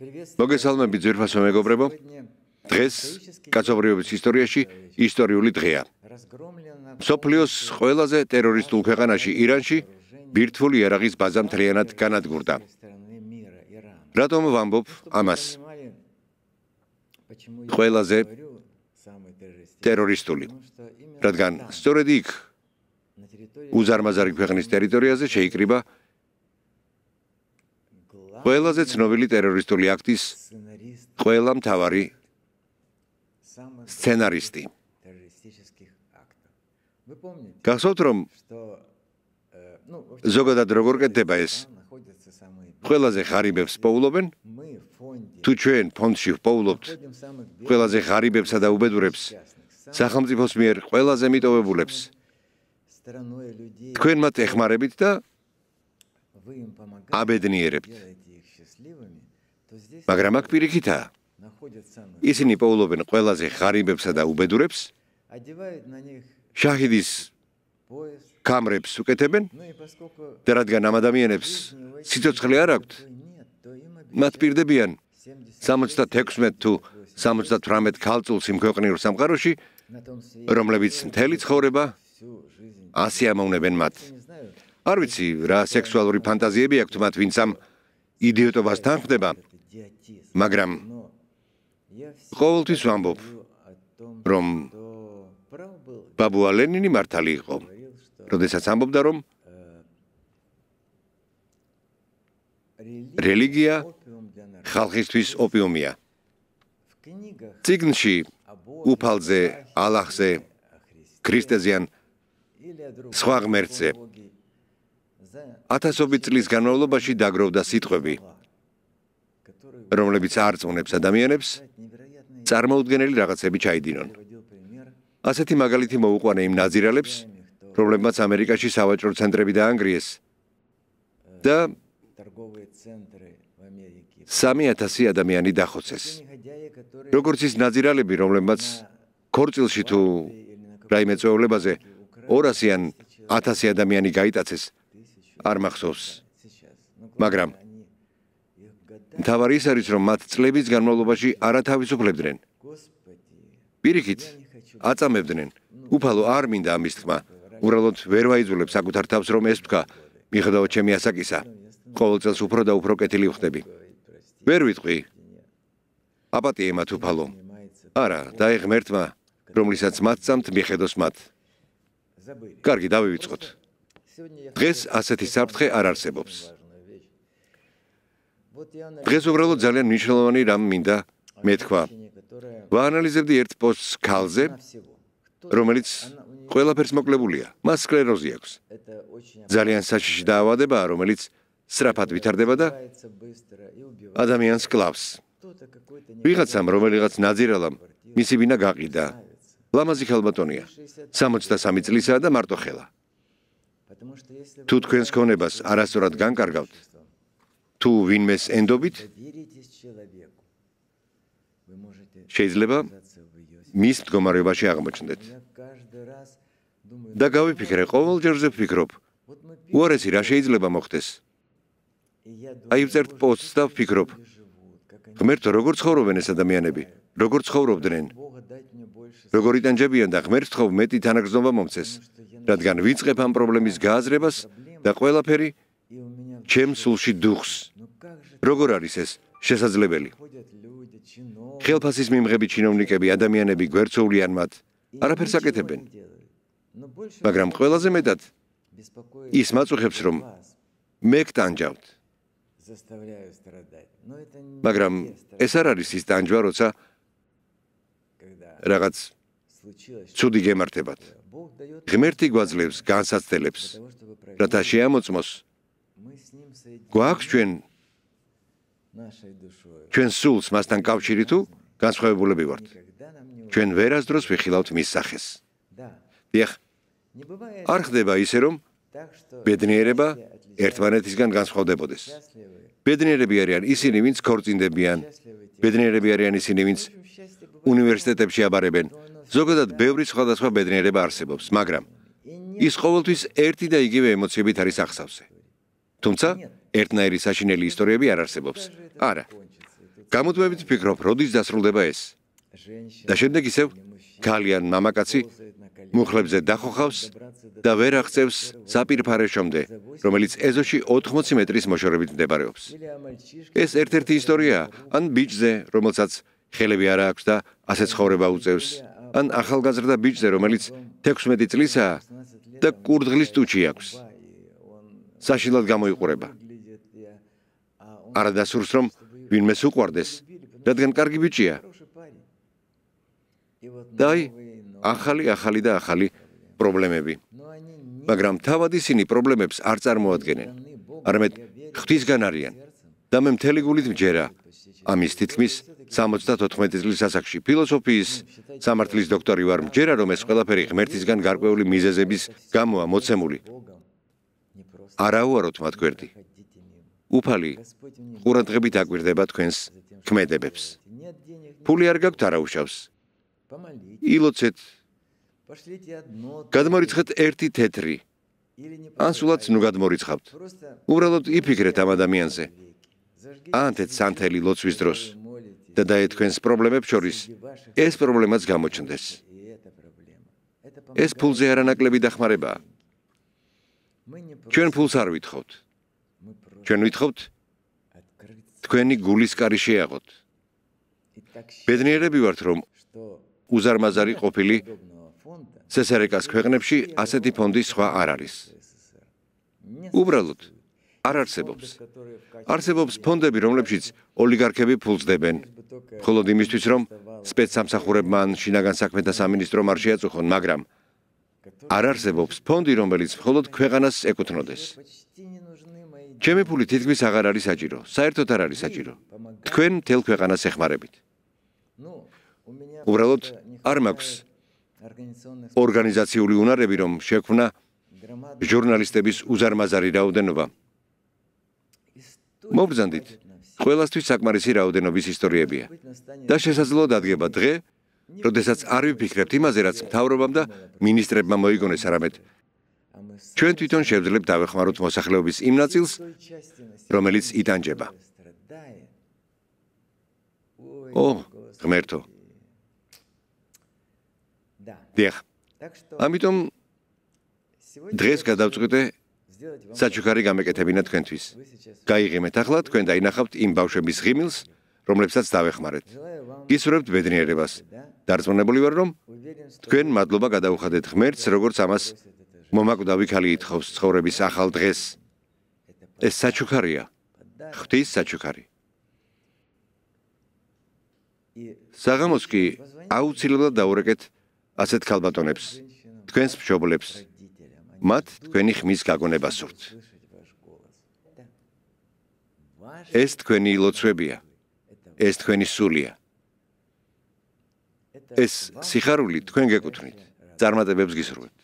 მოგესალმებით ძვირფასო მეგობრებო. დღეს კაცობრიობის ისტორიაში ისტორიული დღეა. მსოფლიოს ყველაზე ტერორისტულ ქვეყანაში ირანში ბირთვული იარაღის ბაზა მთლიანად განადგურდა. რატომ ვამბობ ამას? ყველაზე ტერორისტული. რადგან სწორედ იქ უზარმაზარი ქვეყნის ტერიტორიაზე შეიკრიბა ყველაზე ცნობილი ტერორისტული აქტის ყველა მთავარი სცენარისტი. გახსოვთ, რომ ზოგადად როგორ კეთდება ეს? ყველაზე ღარიბებს პოულობენ, თუ ჩვენ ფონდში ვპოულობთ ყველაზე ღარიბებსა და უბედურებს, სახელმწიფოს მიერ ყველაზე მიტოვებულებს, თქვენ მათ ეხმარებით და აბედნიერებთ. მაგრამ აქ პირიქითაა. ისინი პოულობენ ყველაზე ღარიბებსა და უბედურებს, შაჰიდის კამრებს უკეთებენ და რადგან ამ ადამიანებს სიცოცხლე არ აქვთ, მათ პირდებიან 76 თუ 78 ქალწულს იმ ქვეყნიურ სამყაროში, რომლებიც მთელი ცხოვრება ასიამოვნებენ მათ. არ ვიცი რა სექსუალური ფანტაზიები აქვთ მათ, ვინც ამ იდიოტობას თანხმდება, მაგრამ ყოველთვის ვამბობ, რომ ბაბუა ლენინი მართალი იყო, როდესაც ამბობდა, რომ რელიგია ხალხისთვის ოპიუმია. წიგნში უფალზე, ალაჰზე, ქრისტეზე ან სხვა ღმერთზე ათასობით წლის განმავლობაში დაგროვდა სიტყვები, რომლებიც არწმუნებს ადამიანებს წარმოუდგენელი რაღაცები ჩაიდინონ. ასეთი მაგალითი მოუყვანა იმ ნაზირალებს, რომლებმაც ამერიკაში სავაჭრო ცენტრები დაანგრიეს და 3000 ადამიანი დახოცეს. როგორც ის ნაზირალები, რომლებმაც ქორწილში თუ რაიმე წვეულებაზე 200 ან 1000 ადამიანი გაიტაცეს, არ მახსოვს. მაგრამ მთავარი ის არის, რომ მათ წლების განმავლობაში არათავისუფლებდნენ. პირიქით, აწამებდნენ. უფალო არ მინდა ამის თქმა. უბრალოდ ვერ ვაიძულებ საკუთარ თავს, რომ ეს თქვა, მიხედავთ ჩემი ასაკისა, ყოველ წელს უფრო და უფრო კეთილი ვხდები. ვერ ვიტყვი. აპატიე მათ უფალო. არა, დაე ღმერთმა, რომლისაც მათ წამთ, მიხედოს მათ. კარგი, დავივიწყოთ. დღეს ასეთი საფრთხე არ არსებობს. დღეს უბრალოდ ძალიან მნიშვნელოვანი რამ მინდა მეთქვა. ვაანალიზებდი ერთ პოსტს ქალზე, რომელიც ყველაფერს მოკლებულია. მას სკლეროზი აქვს. ძალიან საშიში დაავადებაა, რომელიც სწრაფად ვითარდება და ადამიანს კლავს. ვიღაცამ, რომელიღაც ნაძირალამ, მისი ბინა გაყიდა. ლამაზი ქალბატონია. 63 წლისაა და მარტოხელა. თუ თქვენს ქონებას არასწორად განკარგავთ, თუ ვინმეს ენდობით, შეიძლება მის მდგომარეობაში აღმოჩნდეთ. და გავიფიქრე, ყოველჯერზე ვფიქრობ, უარესი რა შეიძლება მოხდეს. აი ვწერთ პოსტს და ვფიქრობ, ღმერთო, როგორ ცხოვრობენ ეს ადამიანები, როგორ ცხოვრობდნენ, როგორ იტანჯებიან და ღმერთს ხო მეტი თანაგრძნობა მომცეს, რადგან ვიწყებ ამ პრობლემის გააზრებას და ყველაფერი ჩემ სულში დუხს. როგორ არის ეს შესაძლებელი? ხელფასის მიმღები ჩინოვნიკები, ადამიანები გვერდცოვლიან მათ, არაფერს აკეთებენ. მაგრამ ყველაზე მეტად ის მაწუხებს, რომ მე გტანჯავთ. მაგრამ ეს არ არის ის ტანჯვა, როცა რაღაც ცუდი გემართებათ. ღმერთი გვაძლევს განსაცდელებს, რათა შეამოწმოს. გვაქვს ჩვენ სულს მასთან კავშირი თუ განსხვავებულები ვართ. ჩვენ ვერასდროს ვიხილავთ მის სახეს. დიახ, არ ხდება ისე, რომ ბედნიერება ერთმანეთისგან განსხვავდებოდეს. ბედნიერები არიან ისინი, ვინც ქორწინდებიან. ბედნიერები არიან ისინი, ვინც უნივერსიტეტებში აბარებენ. ზოგადად ბევრი სხვადასხვა ბედნიერება არსებობს, მაგრამ ის ყოველთვის ერთი და იგივე ემოციებით არის ახსავსე. თუმცა ერთნაირი საშინელი ისტორიები არ არსებობს. არა. გამუდმებით ვფიქრობ, როდის დასრულდება ეს. და შემდეგ ისევ ქალიან მამაკაცი მუხლებზე დახოხავს და ვერ აღწევს საპირფარეშომდე, რომელიც ეზოში 80 მეტრის მოშორებით მდებარეობს. ეს ერთ-ერთი ისტორიაა, ან ბიჭზე, რომელსაც ხელები არ აქვს და ასე ცხოვრება უწევს, ან ახალგაზრდა ბიჭზე, რომელიც 16 წლისაა და კურდღლის ტუჩი აქვს. საშინლად გამოიყურება. არადასურს რომ ვინმეს უყვარდეს, რადგან კარგი ბიჭია. და ახალი და ახალი პრობლემები. მაგრამ თავად ისინი პრობლემებს არ წარმოადგენენ, არამედ ღვთისგან არიან. და მე მთელი გულით მჯერა ამის თითქმის 74 წლის ასაკში ფილოსოფიის სამართლის დოქტორი ვარ, მჯერა რომ ეს ყველაფერი ღმერთისგან გარკვეული მიზეზების გამოა მოცემული. არაუაროთ მათ გვერდი. უფალი ყურადღებით აკვირდება თქვენს ქმედებებს. ფული არ გაქვთ არაუშავს. ილოცეთ, გადმორიცხეთ ერთი თეთრი, ან სულაც ნუ გადმორიცხავთ. უბრალოდ იფიქრეთ ამ ადამიანზე. ანთეთ სანთელი ლოცვის დროს და დაეთ თქვენს პრობლემებს შორის ეს პრობლემაც გამოჩნდეს. ეს ფულზე არანაკლები დახმარებაა. ჩვენ ფულს არ ვითხოვთ. ჩვენ ვითხოვთ თქვენი გულის კარი შეაღოთ. ბედნიერები ვართ, რომ უზარმაზარი ყოფილი სესერეკას ქვეყნებში ასეთი ფონდის სხვა არ არის. უბრალოდ არ არსებობს. არსებობს ფონდები, რომლებშიც ოლიგარქები ფულს დებენ, მხოლოდ იმისთვის, რომ სპეცსამსახურებმა ან შინაგან საქმეთა სამინისტრომ არ შეაწუხონ, მაგრამ არ არსებობს ფონდი, რომელიც მხოლოდ ქვეყანას ეკუთვნოდეს. ჩემი ფული თითქმის აღარ არის საჭირო, საერთოდ არ არის საჭირო. თქვენ მთელ ქვეყანას ეხმარებით. უბრალოდ არ მაქვს ორგანიზაციული უნარები, რომ შექმნა ჟურნალისტების უზარმაზარი რაოდენობა. მობრძანდით, ყველასთვის საკმარისი რაოდენობის ისტორიებია. და შესაძლოა დადგება დღე, როდესაც არ ვიფიქრებთ იმაზე, რაც მთავრობამ და მინისტრებმა მოიგონეს, არამედ ჩვენ თვითონ შევძლებთ დავეხმაროთ მოსახლეობის იმ ნაწილს, რომელიც იტანჯება. ღმერთო. დიახ. ამიტომ დღეს გადავწყვიტე საჩუქარი გამეკეთებინა თქვენთვის. გაიღიმეთ ახლა, თქვენ დაინახავთ იმ ბავშვების ღიმილს, რომლებსაც დავეხმარეთ. გისურვებთ ბედნიერებას. დარწმუნებული ვარ, რომ თქვენ მადლობა გადაუხადეთ ღმერთს, როგორც ამას მომაკვდავი ქალი ითხოვს ცხოვრების ახალ დღეს. ეს საჩუქარია, ღვთის საჩუქარი. საღამოს კი აუცილებლად დაურეკეთ ასეთ ქალბატონებს, თქვენს მშობლებს, მათ თქვენი ხმის გაგონება სურთ. ეს თქვენი ლოცვებია, ეს თქვენი სულია. ეს სიხარული თქვენ გეკუთვნით, წარმატებებს გისურვებთ.